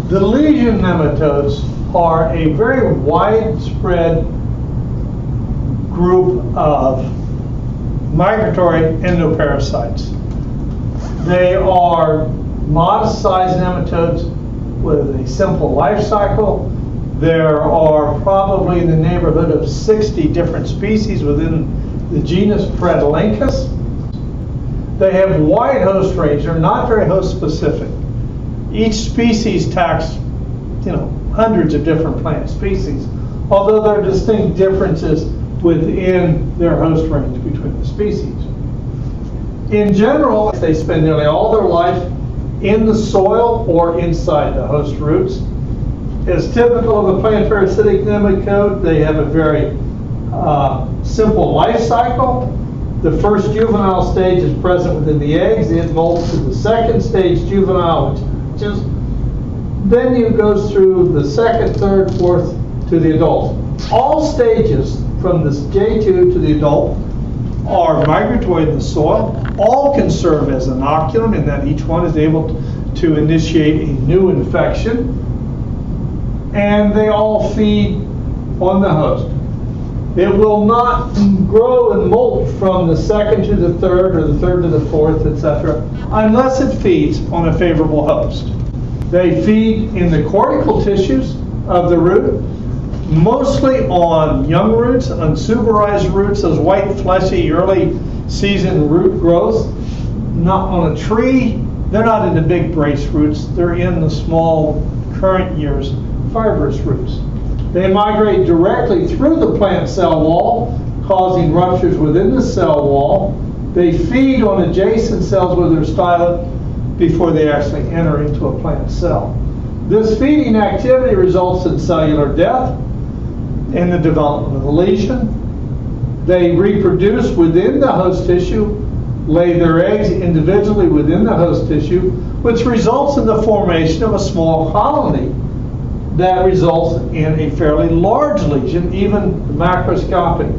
The lesion nematodes are a very widespread group of migratory endoparasites. They are modest-sized nematodes with a simple life cycle. There are probably in the neighborhood of 60 different species within the genus Predalencus. They have wide host range. They're not very host specific. Each species attacks, hundreds of different plant species, although there are distinct differences within their host range between the species. In general, they spend nearly all their life in the soil or inside the host roots. As typical of a plant parasitic nematode, they have a very simple life cycle. The first juvenile stage is present within the eggs. It molts to the second stage juvenile, which is then it goes through the second, third, fourth to the adult. All stages from this J2 to the adult are migratory in the soil. All can serve as inoculum in that each one is able to initiate a new infection. And they all feed on the host. It will not grow and molt from the second to the third or the third to the fourth, etc., unless it feeds on a favorable host. They feed in the cortical tissues of the root, mostly on young roots, unsuberized roots, those white, fleshy, early season root growth. Not on a tree. They're not in the big brace roots. They're in the small, current years, fibrous roots. They migrate directly through the plant cell wall, causing ruptures within the cell wall. They feed on adjacent cells with their stylet before they actually enter into a plant cell. This feeding activity results in cellular death and the development of a lesion. They reproduce within the host tissue, lay their eggs individually within the host tissue, which results in the formation of a small colony that results in a fairly large lesion, even macroscopic.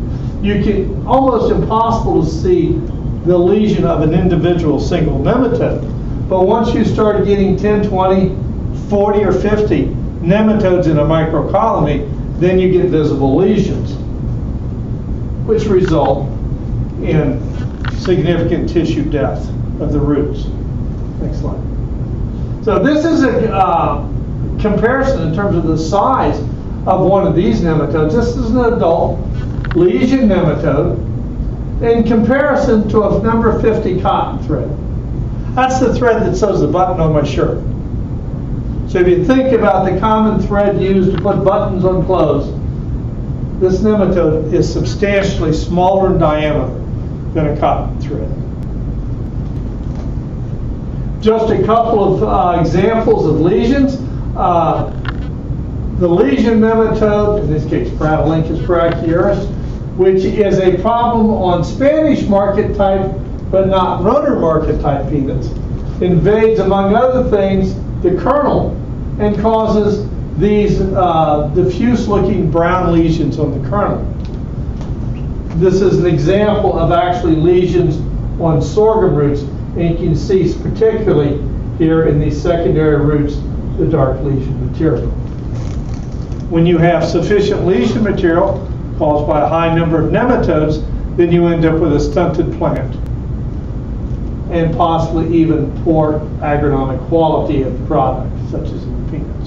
You can almost impossible to see the lesion of an individual single nematode. But once you start getting 10, 20, 40, or 50 nematodes in a microcolony, then you get visible lesions, which result in significant tissue death of the roots. Next slide. So this is a comparison in terms of the size of one of these nematodes. This is an adult lesion nematode in comparison to a number 50 cotton thread. That's the thread that sews the button on my shirt. So if you think about the common thread used to put buttons on clothes, this nematode is substantially smaller in diameter than a cotton thread. Just a couple of examples of lesions. The lesion nematode, in this case Predalencus brachyurus, which is a problem on Spanish market type but not runner market type peanuts, invades, among other things, the kernel and causes these diffuse looking brown lesions on the kernel. This is an example of actually lesions on sorghum roots, and you can see particularly here in these secondary roots the dark lesion material. When you have sufficient lesion material caused by a high number of nematodes, then you end up with a stunted plant and possibly even poor agronomic quality of the product, such as in the peanut.